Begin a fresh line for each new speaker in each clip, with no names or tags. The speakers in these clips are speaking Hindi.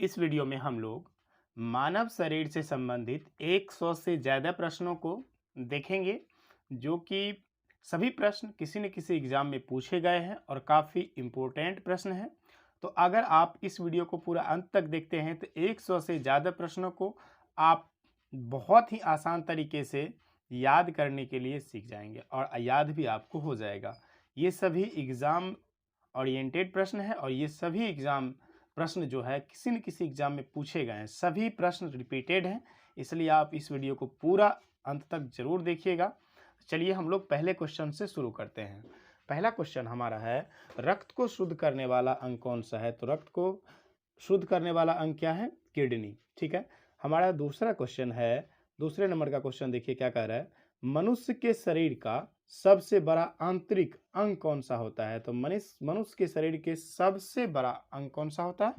इस वीडियो में हम लोग मानव शरीर से संबंधित 100 से ज़्यादा प्रश्नों को देखेंगे, जो कि सभी प्रश्न किसी न किसी एग्ज़ाम में पूछे गए हैं और काफ़ी इम्पोर्टेंट प्रश्न हैं। तो अगर आप इस वीडियो को पूरा अंत तक देखते हैं तो 100 से ज़्यादा प्रश्नों को आप बहुत ही आसान तरीके से याद करने के लिए सीख जाएंगे और याद भी आपको हो जाएगा। ये सभी एग्ज़ाम ओरिएंटेड प्रश्न है और ये सभी एग्ज़ाम प्रश्न जो है किसी न किसी एग्ज़ाम में पूछे गए हैं। सभी प्रश्न रिपीटेड हैं, इसलिए आप इस वीडियो को पूरा अंत तक ज़रूर देखिएगा। चलिए हम लोग पहले क्वेश्चन से शुरू करते हैं। पहला क्वेश्चन हमारा है, रक्त को शुद्ध करने वाला अंग कौन सा है? तो रक्त को शुद्ध करने वाला अंग क्या है? किडनी। ठीक है। हमारा दूसरा क्वेश्चन है, दूसरे नंबर का क्वेश्चन देखिए क्या कह रहा है, मनुष्य के शरीर का सबसे बड़ा आंतरिक अंग कौन सा होता है? तो मनुष्य के शरीर के सबसे बड़ा अंग कौन सा होता है?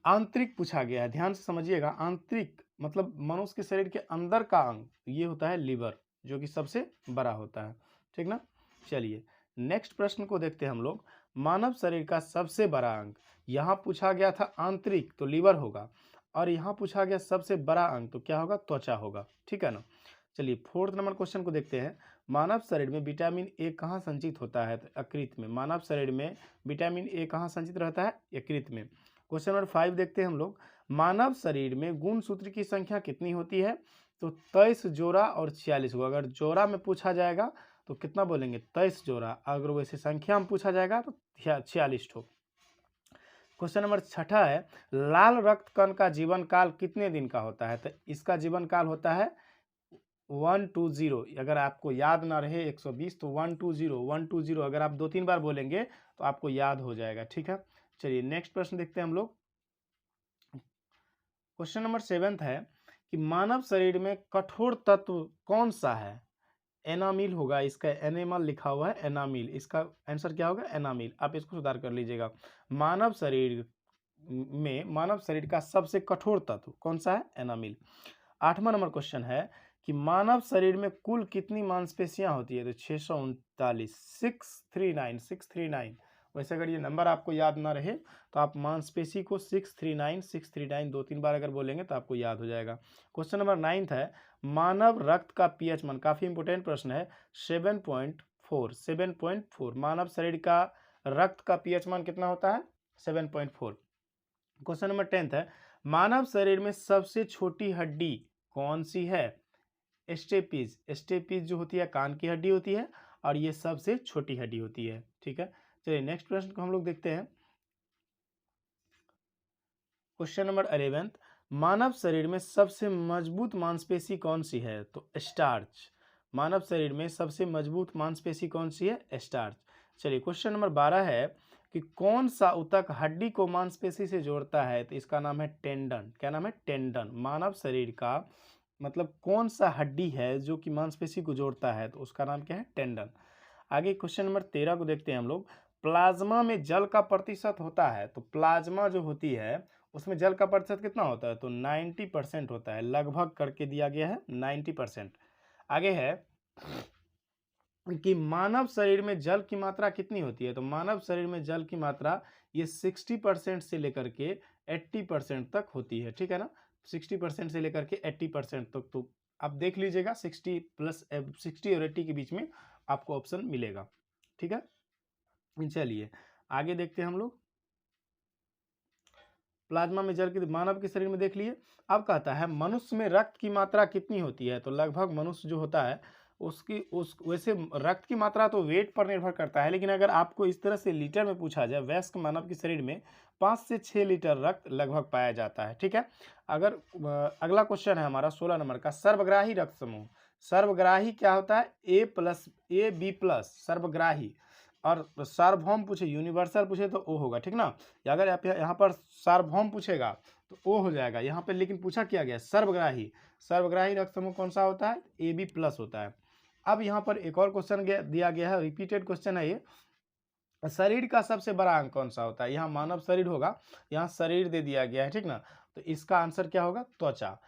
आंतरिक पूछा गया है, ध्यान से समझिएगा। आंतरिक मतलब मनुष्य के शरीर के अंदर का अंग, ये होता है लीवर, जो कि सबसे बड़ा होता है। ठीक ना। चलिए नेक्स्ट प्रश्न को देखते हैं हम लोग। मानव शरीर का सबसे बड़ा अंग, यहाँ पूछा गया था आंतरिक तो लीवर होगा, और यहाँ पूछा गया सबसे बड़ा अंग तो क्या होगा? त्वचा होगा। ठीक है ना। चलिए फोर्थ नंबर क्वेश्चन को देखते हैं। मानव शरीर में विटामिन ए कहाँ संचित होता है? तो यकृत में। मानव शरीर में विटामिन ए कहाँ संचित रहता है? यकृत में। क्वेश्चन नंबर 5 देखते हैं हम लोग। मानव शरीर में गुणसूत्र की संख्या कितनी होती है? तो 23 जोड़ा और 46 को। अगर जोड़ा में पूछा जाएगा तो कितना बोलेंगे? 23 जोड़ा। अगर वैसे संख्या में पूछा जाएगा तो 46 ठो। क्वेश्चन नंबर 6 है, लाल रक्त कण का जीवन काल कितने दिन का होता है? तो इसका जीवन काल होता है 120। अगर आपको याद ना रहे 120 तो 120 अगर आप 2-3 बार बोलेंगे तो आपको याद हो जाएगा। ठीक है। चलिए नेक्स्ट प्रश्न देखते हैं हम लोग। क्वेश्चन नंबर 7 है कि मानव शरीर में कठोर तत्व कौन सा है? एनामिल होगा, इसका एनिमल लिखा हुआ है एनामिल, इसका आंसर क्या होगा? एनामिल। आप इसको सुधार कर लीजिएगा। मानव शरीर का सबसे कठोर तत्व कौन सा है? एनामिल। 8वां नंबर क्वेश्चन है कि मानव शरीर में कुल कितनी मांसपेशियां होती है? तो 639, 639। वैसे अगर ये नंबर आपको याद ना रहे तो आप मांसपेशी को 639 2-3 बार अगर बोलेंगे तो आपको याद हो जाएगा। क्वेश्चन नंबर 9 है, मानव रक्त का पीएच मान, काफी इंपोर्टेंट प्रश्न है, 7.4। मानव शरीर का रक्त का पीएच मान कितना होता है? 7.4। क्वेश्चन नंबर 10 है, मानव शरीर में सबसे छोटी हड्डी कौन सी है? स्टेपीज जो होती है कान की हड्डी होती है और ये सबसे छोटी हड्डी होती है। ठीक है। चलिए नेक्स्ट प्रश्न को हम लोग देखते हैं। क्वेश्चन नंबर 11, मानव शरीर में सबसे मजबूत मांसपेशी कौन सी है? तो स्टार्च। मानव शरीर में सबसे मजबूत मांसपेशी कौन सी है? स्टार्च। चलिए क्वेश्चन नंबर 12 है कि कौन सा ऊतक हड्डी को मांसपेशी से जोड़ता है? तो इसका नाम है टेंडन। क्या नाम है? टेंडन। मानव शरीर का मतलब कौन सा हड्डी है जो कि मांसपेशी को जोड़ता है? तो उसका नाम क्या है? टेंडन। आगे क्वेश्चन नंबर 13 को देखते हैं हम लोग। प्लाज्मा में जल का प्रतिशत होता है, तो प्लाज्मा जो होती है उसमें जल का प्रतिशत कितना होता है? तो 90% होता है, लगभग करके दिया गया है 90%। आगे है कि मानव शरीर में जल की मात्रा कितनी होती है? तो मानव शरीर में जल की मात्रा ये 60% से लेकर के 80% तक होती है। ठीक है ना। 60% से लेकर के 80% तक, तो आप देख लीजिएगा 60 और 80 के बीच में आपको ऑप्शन मिलेगा। ठीक है। चलिए आगे देखते हैं हम लोग। प्लाज्मा में जल की मानव के शरीर में देख लिए। अब कहता है मनुष्य में रक्त की मात्रा कितनी होती है? तो लगभग मनुष्य जो होता है उसकी वैसे रक्त की मात्रा तो वेट पर निर्भर करता है, लेकिन अगर आपको इस तरह से लीटर में पूछा जाए, वयस्क मानव के शरीर में 5 से 6 लीटर रक्त लगभग पाया जाता है। ठीक है। अगर अगला क्वेश्चन है हमारा 16 नंबर का, सर्वग्राही रक्त समूह। सर्वग्राही क्या होता है? AB+ सर्वग्राही। और सार्वभौम पूछे, यूनिवर्सल पूछे तो ओ होगा। ठीक ना। अगर आप यहाँ पर सार्वभौम पूछेगा तो ओ हो जाएगा यहाँ पे, लेकिन पूछा क्या गया? सर्वग्राही। सर्वग्राही रक्त समूह कौन सा होता है? AB+ होता है। अब यहाँ पर एक और क्वेश्चन दिया गया है, रिपीटेड क्वेश्चन है ये, शरीर का सबसे बड़ा अंग कौन सा होता है? यहाँ मानव शरीर होगा, यहाँ शरीर दे दिया गया है। ठीक ना। तो इसका आंसर क्या होगा? त्वचा।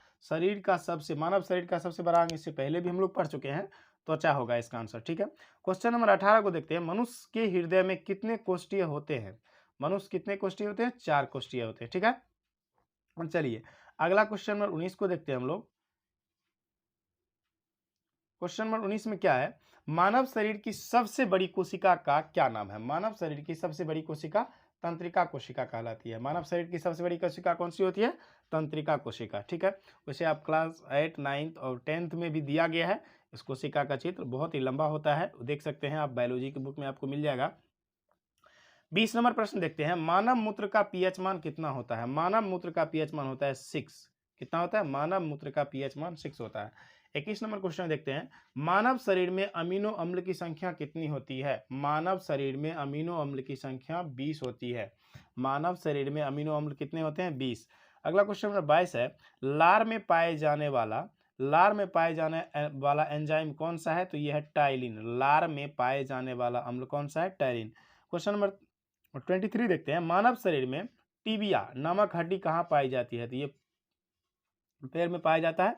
मानव शरीर का सबसे बड़ा अंग, इससे पहले भी हम लोग पढ़ चुके हैं, त्वचा होगा इसका आंसर। ठीक है। क्वेश्चन नंबर 18 को देखते हैं। मनुष्य के हृदय में कितने कोष्ठीय होते हैं? मनुष्य कितने कोष्ठीय होते हैं? 4 कोष्ठीय होते हैं। ठीक है, चलिए अगला क्वेश्चन नंबर 19 को देखते हैं हम लोग। क्वेश्चन नंबर 19 में क्या है? मानव शरीर की सबसे बड़ी कोशिका का क्या नाम है? मानव शरीर की सबसे बड़ी कोशिका तंत्रिका कोशिका कहलाती है। मानव शरीर की सबसे बड़ी कोशिका कौन सी होती है? तंत्रिका कोशिका। ठीक है, वैसे आप क्लास 8, 9 और 10th में भी दिया गया है। इस कोशिका का चित्र बहुत ही लंबा होता है, देख सकते हैं आप, बायोलॉजी की बुक में आपको मिल जाएगा। 20 नंबर प्रश्न देखते हैं। मानव मूत्र का पीएच मान कितना होता है? मानव मूत्र का पीएच मान होता है 6। कितना होता है? मानव मूत्र का पीएच मान 6 होता है। 21 नंबर क्वेश्चन देखते हैं। मानव शरीर में अमीनो अम्ल की संख्या कितनी होती है? मानव शरीर में अमीनो अम्ल की संख्या 20 होती है। मानव शरीर में अमीनो अम्ल कितने होते हैं? 20। अगला क्वेश्चन नंबर 22 है। लार में पाए जाने वाला एंजाइम कौन सा है? तो यह है टाइलिन। लार में पाए जाने वाला अम्ल कौन सा है? टाइलिन। क्वेश्चन नंबर 23 देखते हैं। मानव शरीर में टीबिया नामक हड्डी कहाँ पाई जाती है? तो ये पैर में पाया जाता है।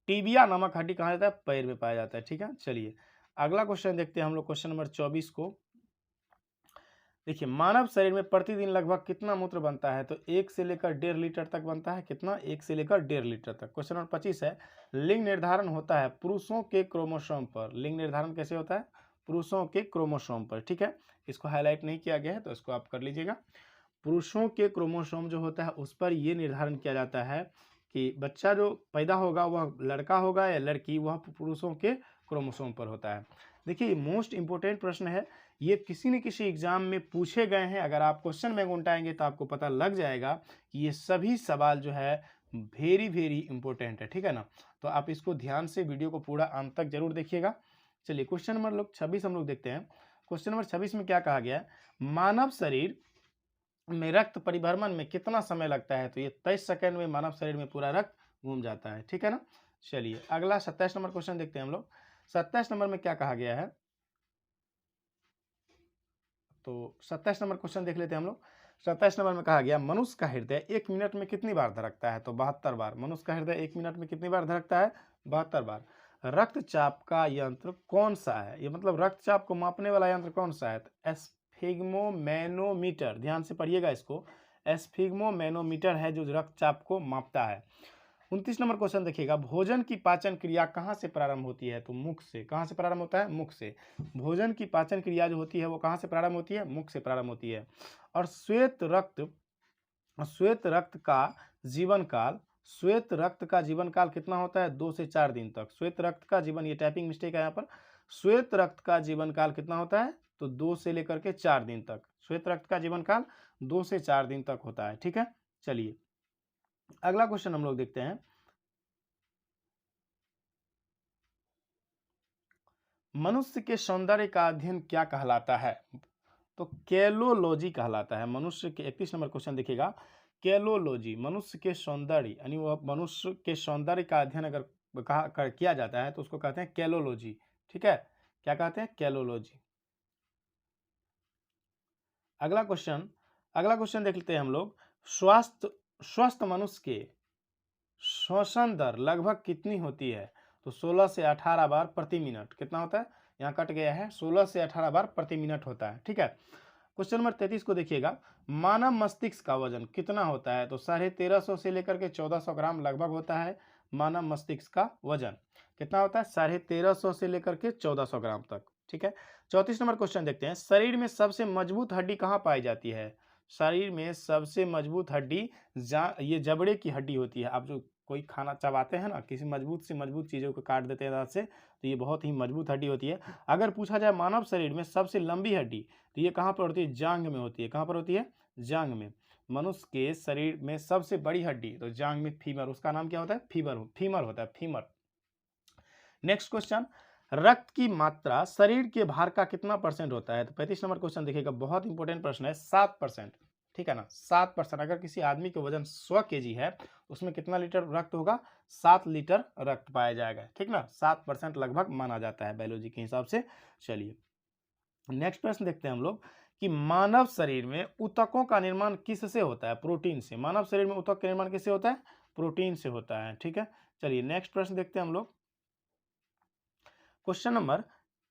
टीबिया नामक हड्डी कहाँ जाता है? पैर में पाया जाता है। ठीक है, चलिए अगला क्वेश्चन देखते हैं हम लोग, क्वेश्चन नंबर 24 को। देखिए, मानव शरीर में प्रतिदिन लगभग कितना मूत्र बनता है? तो 1 से लेकर 1.5 लीटर तक बनता है। कितना? 1 से लेकर 1.5 लीटर तक। क्वेश्चन नंबर 25 है। लिंग निर्धारण होता है पुरुषों के क्रोमोसोम पर। लिंग निर्धारण कैसे होता है? पुरुषों के क्रोमोसोम पर। ठीक है, इसको हाईलाइट नहीं किया गया है तो इसको आप कर लीजिएगा। पुरुषों के क्रोमोसोम जो होता है उस पर यह निर्धारण किया जाता है कि बच्चा जो पैदा होगा वह लड़का होगा या लड़की, वह पुरुषों के क्रोमोसोम पर होता है। देखिए, मोस्ट इंपोर्टेंट प्रश्न है, ये किसी न किसी एग्जाम में पूछे गए हैं। अगर आप क्वेश्चन बैंक उल्टाएंगे तो आपको पता लग जाएगा कि ये सभी सवाल जो है वेरी वेरी इंपॉर्टेंट है। ठीक है ना, तो आप इसको ध्यान से वीडियो को पूरा अंत तक जरूर देखिएगा। चलिए क्वेश्चन नंबर 26 हम लोग देखते हैं। क्वेश्चन नंबर 26 में क्या कहा गया है? मानव शरीर में रक्त परिभ्रमण में कितना समय लगता है? तो ये 23 सेकंड में मानव शरीर में पूरा रक्त घूम जाता है। ठीक है ना, चलिए अगला 27 नंबर क्वेश्चन देखते हैं हम लोग। 27 नंबर में क्या कहा गया है? तो 27 नंबर क्वेश्चन देख लेते हैं हम लोग। 27 नंबर में कहा गया मनुष्य का हृदय 1 मिनट में कितनी बार धड़कता है? तो 72 बार। मनुष्य का हृदय 1 मिनट में कितनी बार धड़कता है? 72 बार। रक्तचाप का यंत्र कौन सा है? ये मतलब रक्तचाप को मापने वाला यंत्र कौन सा है? तो एस्फिग्मोमैनोमीटर। ध्यान से पढ़िएगा इसको। एस्फिग्मोमैनोमीटर है जो रक्तचाप को मापता है। 29 नंबर क्वेश्चन देखिएगा। भोजन की पाचन क्रिया कहाँ से प्रारंभ होती है? तो मुख से। कहाँ से प्रारंभ होता है? मुख से। भोजन की पाचन क्रिया जो होती है वो कहाँ से प्रारंभ होती है? मुख से प्रारंभ होती है। और श्वेत रक्त का जीवन काल, श्वेत रक्त का जीवन काल कितना होता है? 2 से 4 दिन तक। श्वेत रक्त का जीवन, ये टाइपिंग मिस्टेक है यहाँ पर। श्वेत रक्त का जीवन काल कितना होता है? तो 2 से लेकर के 4 दिन तक। श्वेत रक्त का जीवन काल 2 से 4 दिन तक होता है। ठीक है, चलिए अगला क्वेश्चन हम लोग देखते हैं। मनुष्य के सौंदर्य का अध्ययन क्या कहलाता है? तो कैलोलॉजी कहलाता है। मनुष्य के 31 नंबर क्वेश्चन देखिएगा। कैलोलॉजी मनुष्य के सौंदर्य, यानी वह मनुष्य के सौंदर्य का अध्ययन अगर किया जाता है तो उसको कहते हैं कैलोलॉजी। ठीक है, क्या कहते हैं? कैलोलॉजी। अगला क्वेश्चन देख लेते हैं हम लोग। स्वस्थ मनुष्य के श्वसन दर लगभग कितनी होती है? तो 16 से 18 बार प्रति मिनट। कितना होता है? यहाँ कट गया है, 16 से 18 बार प्रति मिनट होता है। ठीक है, क्वेश्चन नंबर 33 को देखिएगा। मानव मस्तिष्क का वजन कितना होता है? तो 1350 से लेकर के 1400 ग्राम लगभग होता है मानव मस्तिष्क का वजन। कितना होता है? 1350 से लेकर के 1400 ग्राम तक। ठीक है, 34 नंबर क्वेश्चन देखते हैं। शरीर में सबसे मजबूत हड्डी कहाँ पाई जाती है? शरीर में सबसे मजबूत हड्डी ये जबड़े की हड्डी होती है। आप जो कोई खाना चबाते हैं ना, किसी मजबूत से मजबूत चीज़ों को काट देते हैं दांत से, तो ये बहुत ही मजबूत हड्डी होती है। अगर पूछा जाए मानव शरीर में सबसे लंबी हड्डी, तो ये कहाँ पर होती है? जांघ में होती है। कहाँ पर होती है? जांघ में। मनुष्य के शरीर में सबसे बड़ी हड्डी तो जांघ में फीमर, उसका नाम क्या होता है? फीमर होता है, फीमर। नेक्स्ट क्वेश्चन, रक्त की मात्रा शरीर के भार का कितना परसेंट होता है? तो 35 नंबर क्वेश्चन देखिएगा, बहुत इंपॉर्टेंट प्रश्न है। 7%। ठीक है ना, 7%। अगर किसी आदमी के वजन 100 kg है, उसमें कितना लीटर रक्त होगा? 7 लीटर रक्त पाया जाएगा। ठीक ना, 7% लगभग माना जाता है बायोलॉजी के हिसाब से। चलिए नेक्स्ट प्रश्न देखते हैं हम लोग कि मानव शरीर में ऊतकों का निर्माण किससे होता है? प्रोटीन से। मानव शरीर में ऊतक का निर्माण किससे होता है? प्रोटीन से होता है। ठीक है, चलिए नेक्स्ट प्रश्न देखते हैं हम लोग। क्वेश्चन नंबर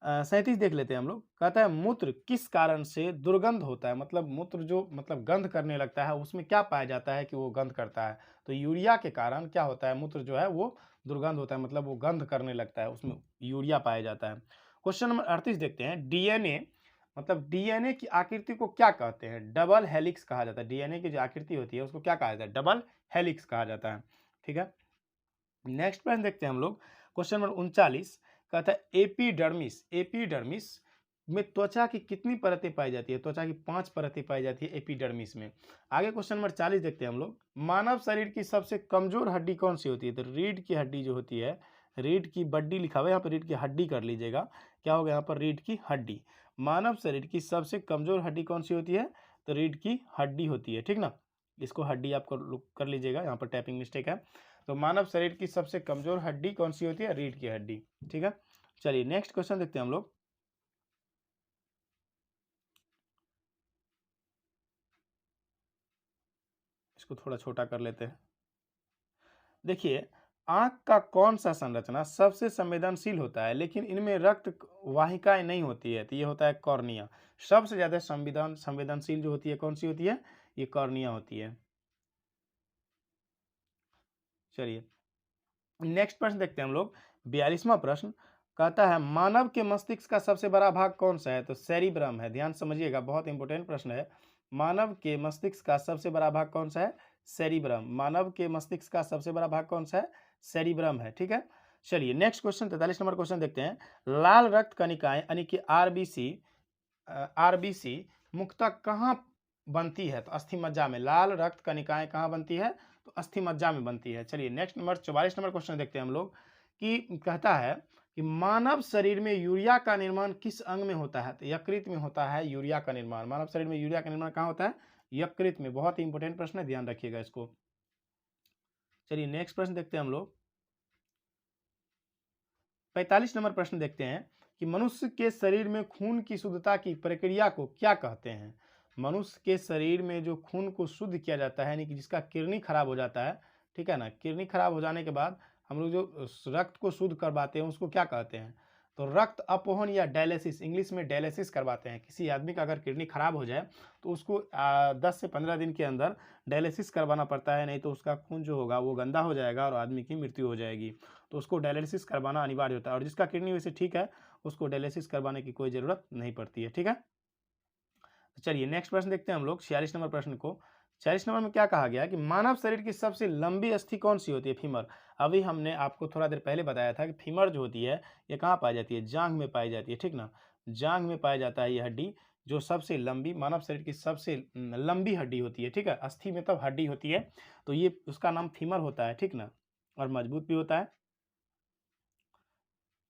37 देख लेते हैं हम लोग। कहता है मूत्र किस कारण से दुर्गंध होता है, मतलब मूत्र जो मतलब गंध करने लगता है उसमें क्या पाया जाता है कि वो गंध करता है। तो यूरिया के कारण क्या होता है, मूत्र जो है वो दुर्गंध होता है, मतलब वो गंध करने लगता है, उसमें यूरिया पाया जाता है। क्वेश्चन नंबर 38 देखते हैं। डीएनए मतलब डीएनए की आकृति को क्या कहते हैं, डबल हेलिक्स कहा जाता है। डीएनए की जो आकृति होती है उसको क्या कहा जाता है, डबल हेलिक्स कहा जाता है। ठीक है, नेक्स्ट प्रश्न देखते हैं हम लोग। क्वेश्चन नंबर 39 कहता है एपिडर्मिस, एपिडर्मिस में त्वचा की कितनी परतें पाई जाती है, त्वचा की 5 परतें पाई जाती है एपिडर्मिस में। आगे क्वेश्चन नंबर 40 देखते हैं हम लोग। मानव शरीर की सबसे कमजोर हड्डी कौन सी होती है, तो रीढ़ की हड्डी जो होती है, रीढ़ की बड्डी लिखा हुआ है यहाँ पर, रीढ़ की हड्डी कर लीजिएगा, क्या होगा यहाँ पर, रीढ़ की हड्डी। मानव शरीर की सबसे कमजोर हड्डी कौन सी होती है, तो रीढ़ की हड्डी होती है, ठीक ना। इसको हड्डी आप कर लीजिएगा, यहाँ पर टाइपिंग मिस्टेक है। तो मानव शरीर की सबसे कमजोर हड्डी कौन सी होती है, रीढ़ की हड्डी। ठीक है, चलिए नेक्स्ट क्वेश्चन देखते हैं हम लोग। इसको थोड़ा छोटा कर लेते हैं। देखिए, आंख का कौन सा संरचना सबसे संवेदनशील होता है लेकिन इनमें रक्त वाहिकाएं नहीं होती है, तो ये होता है कॉर्निया। सबसे ज्यादा संवेदनशील जो होती है कौन सी होती है, ये कॉर्निया होती है। चलिए नेक्स्ट प्रश्न देखते हैं हम लोग। 42वां प्रश्न कहता है मानव के मस्तिष्क का सबसे बड़ा भाग कौन सा है, तो सेरिब्रम है। ध्यान समझिएगा, बहुत इंपॉर्टेंट प्रश्न है। मानव के मस्तिष्क का सबसे बड़ा भाग कौन सा है, सेरिब्रम। मानव के मस्तिष्क का सबसे बड़ा भाग कौन सा है, सेरिब्रम है। ठीक है, चलिए नेक्स्ट क्वेश्चन 43 नंबर क्वेश्चन देखते हैं। लाल रक्त कणिकाएं यानी कि आरबीसी, आरबीसी मुख्यतः कहाँ बनती है, तो अस्थि मज्जा में। लाल रक्त कणिकाएं कहाँ बनती है, तो अस्थि मज्जा में बनती है। चलिए नेक्स्ट नंबर 44 नंबर क्वेश्चन देखते हैं हम लोग, कि कहता है कि मानव शरीर में यूरिया का निर्माण किस अंग में होता है, तो यकृत में होता है यूरिया का निर्माण। मानव शरीर में यूरिया का निर्माण कहाँ होता है, यकृत में। बहुत ही इंपॉर्टेंट प्रश्न है, ध्यान रखिएगा इसको। चलिए नेक्स्ट प्रश्न देखते हैं हम लोग। 45 नंबर प्रश्न देखते हैं कि मनुष्य के शरीर में खून की शुद्धता की प्रक्रिया को क्या कहते हैं। मनुष्य के शरीर में जो खून को शुद्ध किया जाता है, यानी कि जिसका किडनी खराब हो जाता है, ठीक है ना, किडनी खराब हो जाने के बाद हम लोग जो रक्त को शुद्ध करवाते हैं उसको क्या कहते हैं, तो रक्त अपवहन या डायलिसिस, इंग्लिश में डायलिसिस करवाते हैं। किसी आदमी का अगर किडनी खराब हो जाए तो उसको 10 से 15 दिन के अंदर डायलिसिस करवाना पड़ता है, नहीं तो उसका खून जो होगा वो गंदा हो जाएगा और आदमी की मृत्यु हो जाएगी। तो उसको डायलिसिस करवाना अनिवार्य होता है, और जिसका किडनी वैसे ठीक है उसको डायलिसिस करवाने की कोई ज़रूरत नहीं पड़ती है। ठीक है, चलिए नेक्स्ट प्रश्न देखते हैं हम लोग 46 नंबर प्रश्न को। 46 नंबर में क्या कहा गया कि मानव शरीर की सबसे लंबी अस्थि कौन सी होती है, फीमर। अभी हमने आपको थोड़ा देर पहले बताया था कि फीमर जो होती है ये कहाँ पाई जाती है, जांघ में पाई जाती है, ठीक ना। जांघ में पाया जाता है ये हड्डी, जो सबसे लंबी, मानव शरीर की सबसे लंबी हड्डी होती है। ठीक है, अस्थि में तब हड्डी होती है, तो ये उसका नाम फीमर होता है, ठीक ना, और मजबूत भी होता है।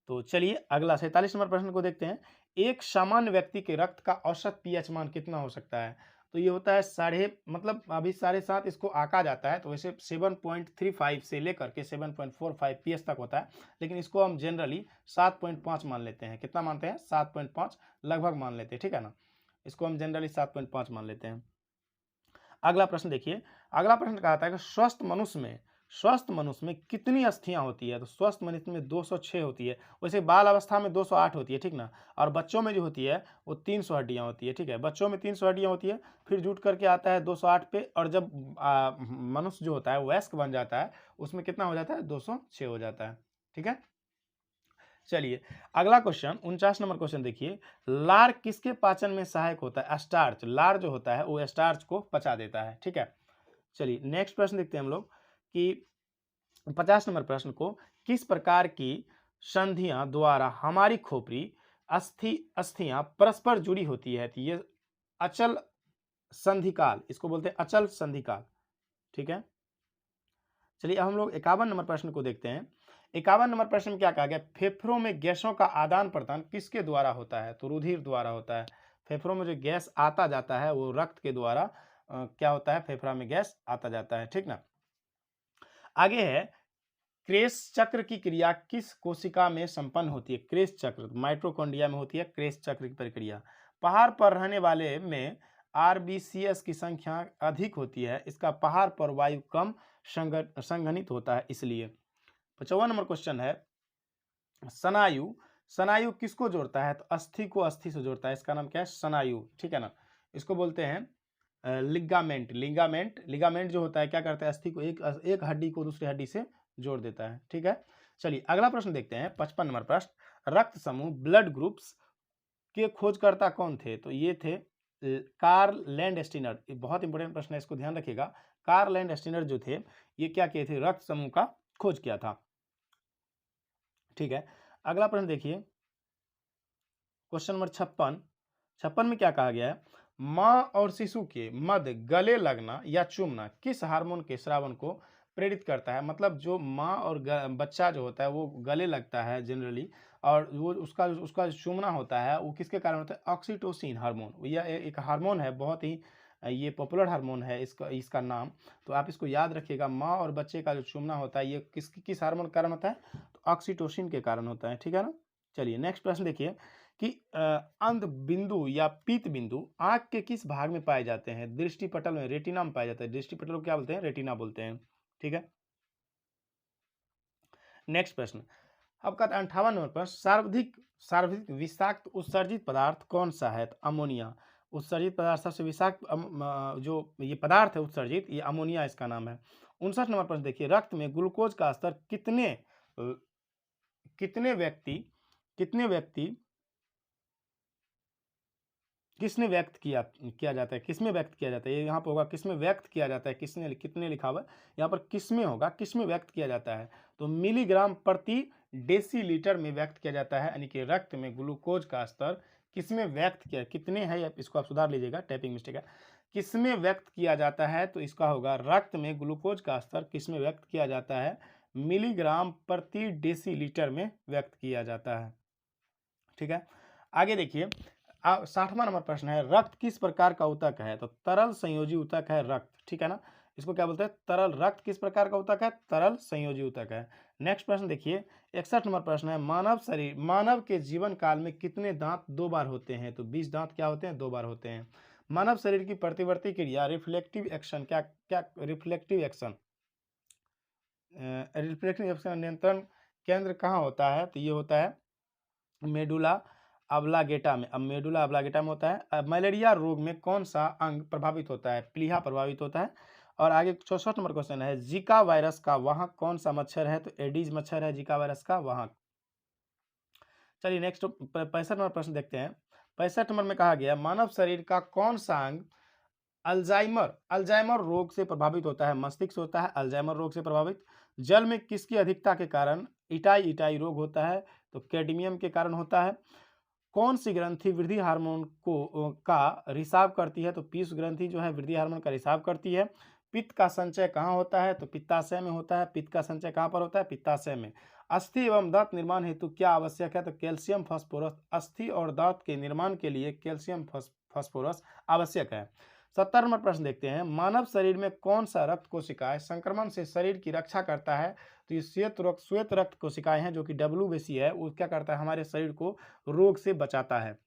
तो चलिए अगला 47 नंबर प्रश्न को देखते हैं। एक सामान्य व्यक्ति के रक्त का औसत पीएच मान कितना हो सकता है, तो ये होता है साढ़े, मतलब अभी 7.5 इसको आका जाता है, तो वैसे 7.35 से लेकर के 7.45 पीएच तक होता है, लेकिन इसको हम जनरली 7.5 मान लेते हैं। कितना मानते हैं, 7.5 लगभग मान लेते हैं, ठीक है ना। इसको हम जनरली 7.5 मान लेते हैं। अगला प्रश्न देखिए। अगला प्रश्न कहता है कि स्वस्थ मनुष्य में कितनी अस्थियां होती है, तो स्वस्थ मनुष्य में 206 होती है। वैसे बाल अवस्था में 208 होती है, ठीक ना, और बच्चों में जो होती है वो 300 हड्डियां होती है। ठीक है, बच्चों में 300 हड्डियां होती है, फिर जुट करके आता है 208 पे, और जब मनुष्य जो होता है वयस्क बन जाता है उसमें कितना हो जाता है, 206 हो जाता है। ठीक है, चलिए अगला क्वेश्चन 49 नंबर क्वेश्चन देखिए। लार किसके पाचन में सहायक होता है, स्टार्च। लार जो होता है वो स्टार्च को पचा देता है। ठीक है, चलिए नेक्स्ट प्रश्न देखते हैं हम लोग कि 50 नंबर प्रश्न को, किस प्रकार की संधियां द्वारा हमारी खोपड़ी अस्थियां परस्पर जुड़ी होती है, तो ये अचल संधिकाल, इसको बोलते हैं अचल संधिकाल। ठीक है, चलिए अब हम लोग 51 नंबर प्रश्न को देखते हैं। 51 नंबर प्रश्न में क्या कहा गया, फेफड़ों में गैसों का आदान प्रदान किसके द्वारा होता है, तो रुधिर द्वारा होता है। फेफड़ों में जो गैस आता जाता है वो रक्त के द्वारा क्या होता है, फेफड़ा में गैस आता जाता है। ठीक ना, आगे है क्रेस चक्र की क्रिया किस कोशिका में संपन्न होती है। क्रेस चक्र माइटोकॉन्ड्रिया में होती है, क्रेस चक्र की प्रक्रिया। पहाड़ पर रहने वाले में आरबीसीएस की संख्या अधिक होती है, इसका पहाड़ पर वायु कम संघनित होता है इसलिए। 55 नंबर क्वेश्चन है, स्नायु स्नायु किसको जोड़ता है? तो अस्थि को अस्थि से जोड़ता है, इसका नाम क्या है? स्नायु, ठीक है ना। इसको बोलते हैं लिगामेंट। लिगामेंट जो होता है क्या करता है? अस्थि को एक हड्डी को दूसरी हड्डी से जोड़ देता है, ठीक है। चलिए अगला प्रश्न देखते हैं, 55 नंबर प्रश्न। रक्त समूह ब्लड ग्रुप्स के खोजकर्ता कौन थे? तो ये थे कार्ल लैंडस्टीनर। ये बहुत इंपॉर्टेंट प्रश्न है, इसको ध्यान रखिएगा। कार्ल लैंडस्टीनर जो थे, ये क्या किए थे? रक्त समूह का खोज किया था, ठीक है। अगला प्रश्न देखिए, क्वेश्चन नंबर 56 में क्या कहा गया है? माँ और शिशु के मध्य गले लगना या चूमना किस हार्मोन के स्रावन को प्रेरित करता है? मतलब जो माँ और बच्चा जो होता है वो गले लगता है जनरली, और वो उसका उसका जो चूमना होता है वो किसके कारण होता है? Oxytocin hormone. यह एक हार्मोन है, बहुत ही ये पॉपुलर हार्मोन है, इसका नाम, तो आप इसको याद रखिएगा। माँ और बच्चे का जो चूमना होता है ये किस हार्मोन के कारण होता है? तो ऑक्सीटोसिन के कारण होता है, ठीक है ना। चलिए नेक्स्ट प्रश्न देखिए कि अंध बिंदु या पीत बिंदु आंख के किस भाग में पाए जाते हैं? दृष्टि पटल में, रेटिना में पाए जाते हैं। दृष्टि पटल को क्या बोलते हैं? रेटिना बोलते हैं, ठीक है। नेक्स्ट प्रश्न, आपका 58 नंबर प्रश्न। सर्वाधिक सर्वाधिक विषाक्त उत्सर्जित पदार्थ कौन सा है? तो अमोनिया। उत्सर्जित पदार्थ सबसे विषाक्त जो ये पदार्थ है उत्सर्जित, ये अमोनिया इसका नाम है। 59 नंबर प्रश्न देखिए, रक्त में ग्लूकोज का स्तर अ, कितने व्यक्ति कितने व्यक्ति किसने व्यक्त किया किया जाता है? किसमें व्यक्त किया जाता है? ये यहाँ पर होगा किसमें व्यक्त किया जाता है, किसने कितने लिखा हुआ है, यहाँ पर किसमें होगा, किसमें व्यक्त किया जाता है? तो मिलीग्राम प्रति डेसीलीटर में व्यक्त किया जाता है, यानी कि रक्त में ग्लूकोज का स्तर किसमें व्यक्त किया, कितने है, इसको आप सुधार लीजिएगा, टाइपिंग मिस्टेक है। किसमें व्यक्त किया जाता है? तो इसका होगा रक्त में ग्लूकोज का स्तर किसमें व्यक्त किया जाता है? मिलीग्राम प्रति डेसीलीटर में व्यक्त किया जाता है, ठीक है। आगे देखिए, 60वां नंबर प्रश्न है, रक्त किस प्रकार का ऊतक है? तो तरल संयोजी ऊतक है रक्त, ठीक है ना। इसको क्या बोलते हैं? तरल। रक्त किस प्रकार का ऊतक है? तरल संयोजी ऊतक है। नेक्स्ट प्रश्न देखिए, 61 नंबर प्रश्न है, मानव के जीवन काल में कितने दांत दो बार होते हैं? तो 20 दांत क्या होते हैं? दो बार होते हैं। मानव शरीर की प्रतिवर्ती क्रिया रिफ्लेक्टिव एक्शन क्या क्या रिफ्लेक्टिव एक्शन नियंत्रण केंद्र कहाँ होता है? तो ये होता है मेडुला अब्लागेटा में। अब मेडुला अब्लागेटा में होता है। अब मलेरिया रोग में कौन सा अंग प्रभावित होता है? प्लीहा प्रभावित होता है। और आगे 64 नंबर क्वेश्चन है, जीका वायरस का वाहक कौन सा मच्छर है? तो एडीज मच्छर है जीका वायरस का वाहक। चलिए नेक्स्ट 65 नंबर प्रश्न देखते हैं। 65 नंबर में कहा गया, मानव शरीर का कौन सा अंग अल्जाइमर रोग से प्रभावित होता है? मस्तिष्क होता है अल्जाइमर रोग से प्रभावित। जल में किसकी अधिकता के कारण इटाई इटाई रोग होता है? तो कैडमियम के कारण होता है। कौन सी ग्रंथि वृद्धि हार्मोन का रिसाव करती है? तो पीयूष ग्रंथि जो है वृद्धि हार्मोन का रिसाव करती है। पित्त का संचय कहाँ होता है? तो पित्ताशय में होता है। पित्त का संचय कहाँ पर होता है? पित्ताशय में। अस्थि एवं दांत निर्माण हेतु क्या आवश्यक है? तो कैल्शियम फास्फोरस। अस्थि और दांत के निर्माण के लिए कैल्शियम फास्फोरस आवश्यक है। 70 नंबर प्रश्न देखते हैं, मानव शरीर में कौन सा रक्त कोशिकाएं संक्रमण से शरीर की रक्षा करता है? तो ये श्वेत रक्त कोशिकाएं हैं, जो कि WBC है, वो क्या करता है? हमारे शरीर को रोग से बचाता है।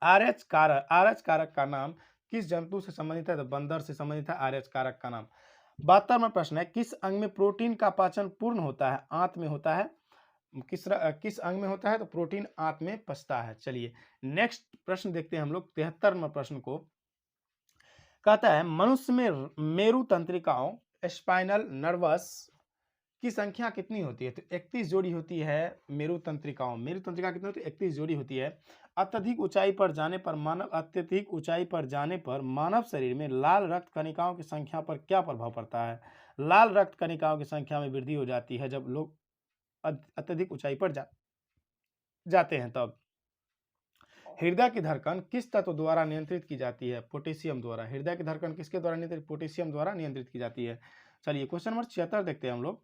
RH कारक का नाम किस जंतु से संबंधित है? तो बंदर से संबंधित है RH कारक का नाम। 72 में प्रश्न है, किस अंग में प्रोटीन का पाचन पूर्ण होता है? आंत में होता है। किस अंग में होता है? तो प्रोटीन आंत में पचता है। चलिए नेक्स्ट प्रश्न देखते हैं हम लोग, 73 नंबर प्रश्न को। कहता है, मनुष्य में मेरु तंत्रिकाओं स्पाइनल नर्वस की संख्या कितनी होती है? तो 31 जोड़ी होती है मेरु तंत्रिका कितनी होती है? 31 जोड़ी होती है। अत्यधिक ऊंचाई पर जाने पर मानव शरीर में लाल रक्त कणिकाओं की संख्या पर क्या प्रभाव पड़ता है? लाल रक्त कणिकाओं की संख्या में वृद्धि हो जाती है जब लोग अत्यधिक ऊंचाई पर जाते हैं तब। हृदय की धड़कन किस तत्व द्वारा नियंत्रित की जाती है? पोटेशियम द्वारा। हृदय की धड़कन किसके द्वारा नियंत्रित? पोटेशियम द्वारा नियंत्रित की जाती है। चलिए क्वेश्चन नंबर 76 देखते हैं हम लोग।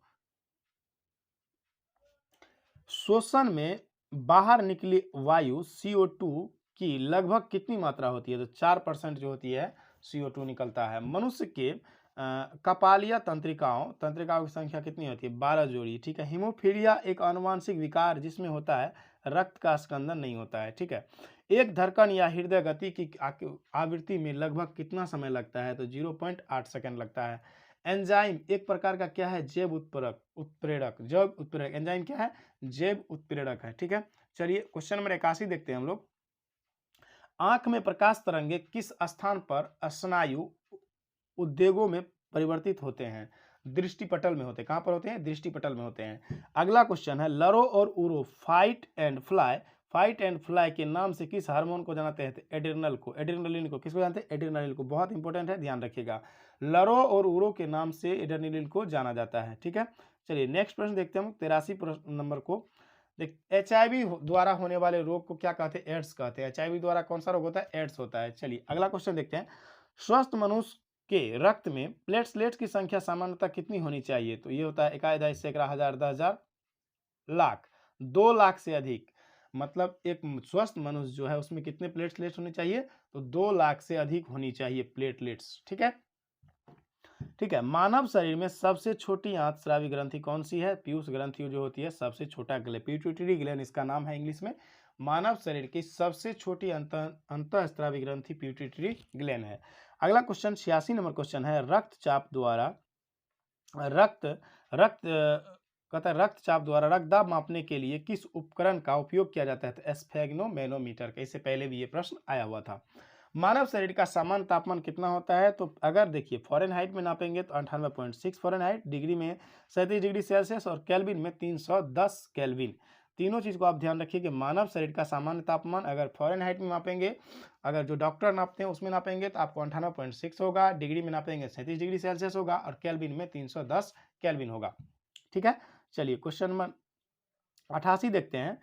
श्वसन में बाहर निकली वायु CO2 की लगभग कितनी मात्रा होती है? तो 4% जो होती है CO2 निकलता है। मनुष्य के कपालीय तंत्रिकाओं की संख्या कितनी होती है? 12 जोड़ी, ठीक है। हीमोफीलिया एक आनुवांशिक विकार जिसमें होता है रक्त का स्कंदन नहीं होता है, ठीक है। एक धड़कन या हृदय गति की आवृत्ति में लगभग कितना समय लगता है? तो 0.8 सेकंड लगता है। एंजाइम एक प्रकार का क्या है? जैव उत्प्रेरक। एंजाइम क्या है? जैव उत्प्रेरक है, ठीक है। चलिए क्वेश्चन नंबर 81 देखते हैं हम लोग। आंख में प्रकाश तरंगे किस स्थान पर स्नायु उद्वेगों में परिवर्तित होते हैं? दृष्टिपटल में होते हैं। कहां पर होते हैं? दृष्टिपटल में होते हैं। अगला क्वेश्चन है, लरो और उरो फाइट एंड फ्लाई के नाम से किस हार्मोन को जानते हैं? एड्रेनल को, एड्रेनलिन को। किसको जानते हैं? एड्रेनलिन को। बहुत इंपॉर्टेंट है, ध्यान रखिएगा। लरो और उरो के नाम से एड्रेनलिन को जाना जाता है। ठीक है, चलिए नेक्स्ट प्रश्न देखते हैं हम 83 प्रश्न नंबर को। देख, एचआईवी द्वारा होने वाले रोग को क्या कहते हैं? एड्स कहते हैं। एचआईवी द्वारा कौन सा रोग होता है? एड्स होता है। चलिए अगला क्वेश्चन देखते हैं। स्वस्थ मनुष्य के रक्त में प्लेटलेट्स की संख्या सामान्यतः कितनी होनी चाहिए? तो ये होता है 1,000, सैकड़ा, हजार, 10,000, लाख। 2 लाख से अधिक, मतलब एक स्वस्थ मनुष्य जो है उसमें कितने प्लेटलेट्स होने चाहिए? तो 2 लाख से अधिक होनी चाहिए प्लेटलेट्स। ठीक है, ठीक है। मानव शरीर में सबसे छोटी अंतःस्रावी ग्रंथि कौन सी है? पीयूष ग्रंथि जो होती है सबसे छोटा ग्लैंड, पिट्यूटरी ग्लैंड इसका नाम है इंग्लिश में। मानव शरीर की सबसे छोटी अंतःस्रावी ग्रंथि पिट्यूटरी ग्लैंड है। अगला क्वेश्चन 86 नंबर क्वेश्चन है, रक्तचाप द्वारा रक्तचाप द्वारा रक्तदाब मापने के लिए किस उपकरण का उपयोग किया जाता है? तो स्फेग्नोमेनोमीटर का। इससे पहले भी ये प्रश्न आया हुआ था। मानव शरीर का सामान्य तापमान कितना होता है? तो अगर देखिए फॉरेनहाइट में नापेंगे तो 98.6 फॉरेनहाइट, डिग्री में 37 डिग्री सेल्सियस और केल्विन में 310 केल्विन। तीनों चीज को आप ध्यान रखिए कि मानव शरीर का सामान्य तापमान अगर फॉरेनहाइट में नापेंगे, अगर जो डॉक्टर नापते हैं उसमें नापेंगे तो आपको 98.6 होगा, डिग्री में नापेंगे 37 डिग्री सेल्सियस होगा और केल्विन में 310 केल्विन होगा। ठीक है, चलिए क्वेश्चन नंबर 88 देखते हैं।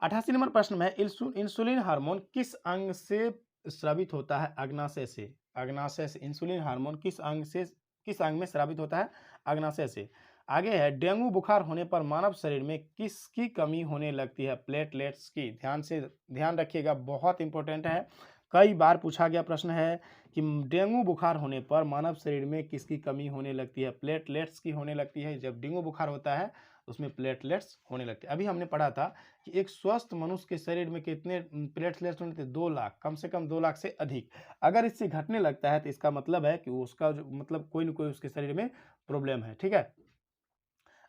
88 नंबर प्रश्न में इंसुलिन हार्मोन किस अंग से स्रावित होता है? अग्नाशय से। अग्नाशय से इंसुलिन हार्मोन किस अंग में स्रावित होता है? अग्नाशय से। आगे है, डेंगू बुखार होने पर मानव शरीर में किसकी कमी होने लगती है? प्लेटलेट्स की। ध्यान रखिएगा, बहुत इंपॉर्टेंट है, कई बार पूछा गया प्रश्न है कि डेंगू बुखार होने पर मानव शरीर में किसकी कमी होने लगती है? प्लेटलेट्स की होने लगती है। जब डेंगू बुखार होता है उसमें प्लेटलेट्स होने लगते हैं। अभी हमने पढ़ा था कि एक स्वस्थ मनुष्य के शरीर में कितने प्लेटलेट्स होने थे? 2 लाख, कम से कम 2 लाख से अधिक। अगर इससे घटने लगता है तो इसका मतलब है कि उसका जो मतलब कोई न कोई उसके शरीर में प्रॉब्लम है। ठीक है,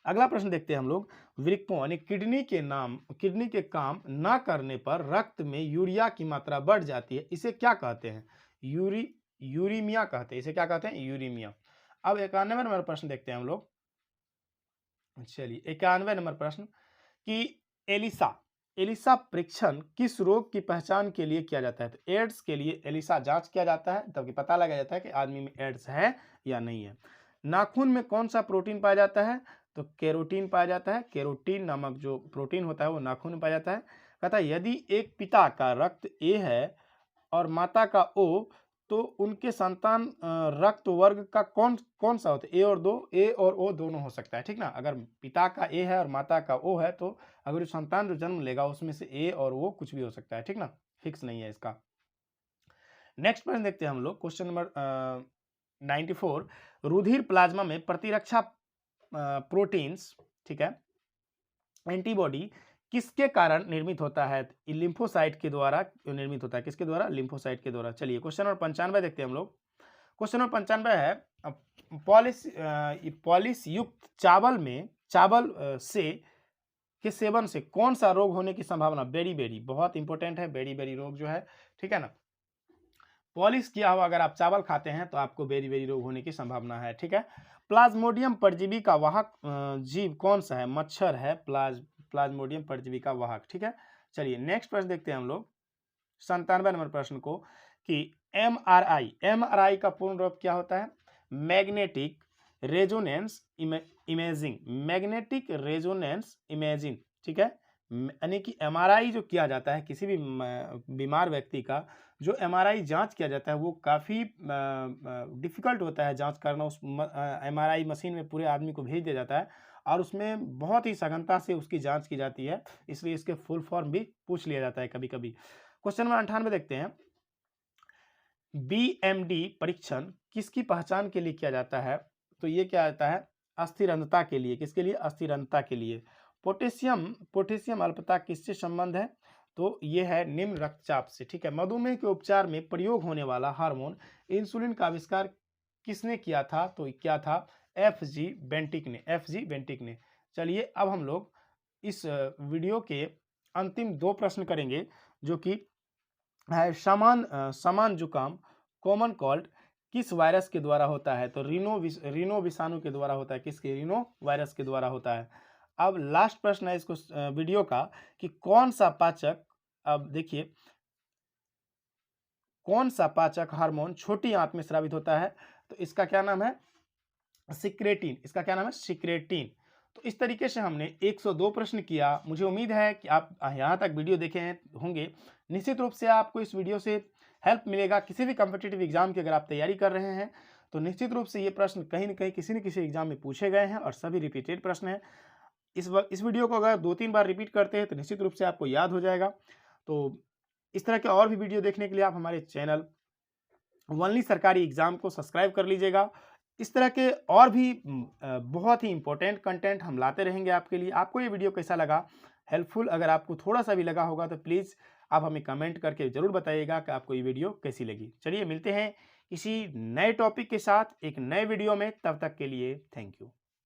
अगला प्रश्न देखते हैं हम लोग। वृक्कों यानी किडनी के काम न करने पर रक्त में यूरिया की मात्रा बढ़ जाती है, इसे क्या कहते हैं? यूरीमिया कहते हैं। इसे क्या कहते हैं? यूरीमिया। अब 91 नंबर प्रश्न देखते हैं हम लोग। चलिए 91 नंबर प्रश्न कि एलिसा परीक्षण किस रोग की पहचान के लिए किया जाता है? तो एड्स के लिए एलिसा जांच किया जाता है, तब पता लगाया जाता है कि आदमी में एड्स है या नहीं है। नाखून में कौन सा प्रोटीन पाया जाता है? तो केरोटीन पाया जाता है। केरोटीन नामक जो प्रोटीन होता है वो नाखून में पाया जाता है। कहता है यदि एक पिता का रक्त ए है और माता का ओ, तो उनके संतान रक्त वर्ग का कौन सा होता है? ए और ओ दोनों हो सकता है। ठीक ना, अगर पिता का ए है और माता का ओ है तो अगर संतान जो जन्म लेगा उसमें से ए और ओ कुछ भी हो सकता है। ठीक ना, फिक्स नहीं है इसका। नेक्स्ट प्रश्न देखते हैं हम लोग, क्वेश्चन नंबर 94। रुधिर प्लाज्मा में प्रतिरक्षा प्रोटीन्स, ठीक है, एंटीबॉडी किसके कारण निर्मित होता है? लिम्फोसाइट के द्वारा निर्मित होता है। किसके द्वारा? लिम्फोसाइट के द्वारा। चलिए क्वेश्चन नंबर 95 देखते हैं हम लोग। क्वेश्चन नंबर 95 है, पॉलिश युक्त चावल के सेवन से कौन सा रोग होने की संभावना? बेरी, बहुत इंपॉर्टेंट है बेरी रोग जो है। ठीक है ना, पॉलिश किया हुआ अगर आप चावल खाते हैं तो आपको बेरी रोग होने की संभावना है। ठीक है, प्लाज्मोडियम परजीवी का वाहक जीव कौन सा है? मच्छर है प्लाज्मोडियम परजीवी का वाहक। ठीक है, चलिए नेक्स्ट प्रश्न देखते हैं हम लोग 97 नंबर प्रश्न को कि एमआरआई का पूर्ण रूप क्या होता है? Magnetic resonance imaging. ठीक है, यानी कि एमआरआई जो किया जाता है किसी भी बीमार व्यक्ति का, जो एमआरआई जांच किया जाता है वो काफ़ी डिफ़िकल्ट होता है जांच करना। उस एमआरआई मशीन में पूरे आदमी को भेज दिया जाता है और उसमें बहुत ही सघनता से उसकी जांच की जाती है, इसलिए इसके फुल फॉर्म भी पूछ लिया जाता है कभी कभी। क्वेश्चन नंबर 98 देखते हैं। बीएमडी परीक्षण किसकी पहचान के लिए किया जाता है? तो ये क्या आता है? अस्थिरंधता के लिए। किसके लिए? अस्थिरंधता के लिए। पोटेशियम अल्पता किससे संबंध है? तो ये है निम्न रक्तचाप से। ठीक है, मधुमेह के उपचार में प्रयोग होने वाला हार्मोन इंसुलिन का आविष्कार किसने किया था? तो क्या था? एफजी बेंटिक ने। चलिए अब हम लोग इस वीडियो के अंतिम 2 प्रश्न करेंगे, जो कि है सामान जुकाम कॉमन कोल्ड किस वायरस के द्वारा होता है? तो रीनो विषाणु के द्वारा होता है। किसके? रीनो वायरस के द्वारा होता है। अब लास्ट प्रश्न है इसको वीडियो का, कि कौन सा पाचक, अब देखिए, कौन सा पाचक हार्मोन छोटी आंत में स्रावित होता है? तो इसका क्या नाम है? सिक्रेटिन। इसका क्या नाम है? सिक्रेटिन। तो इस तरीके से हमने 102 प्रश्न किया। मुझे उम्मीद है कि आप यहाँ तक वीडियो देखे हैं होंगे। निश्चित रूप से आपको इस वीडियो से हेल्प मिलेगा। किसी भी कॉम्पिटिटिव एग्जाम की अगर आप तैयारी कर रहे हैं तो निश्चित रूप से ये प्रश्न कहीं न कहीं किसी न किसी एग्जाम में पूछे गए हैं और सभी रिपीटेड प्रश्न हैं। इस वीडियो को अगर 2-3 बार रिपीट करते हैं तो निश्चित रूप से आपको याद हो जाएगा। तो इस तरह के और भी वीडियो देखने के लिए आप हमारे चैनल ओनली सरकारी एग्जाम को सब्सक्राइब कर लीजिएगा। इस तरह के और भी बहुत ही इंपॉर्टेंट कंटेंट हम लाते रहेंगे आपके लिए। आपको ये वीडियो कैसा लगा, हेल्पफुल अगर आपको थोड़ा-सा भी लगा होगा तो प्लीज़ आप हमें कमेंट करके ज़रूर बताइएगा कि आपको ये वीडियो कैसी लगी। चलिए मिलते हैं किसी नए टॉपिक के साथ एक नए वीडियो में, तब तक के लिए थैंक यू।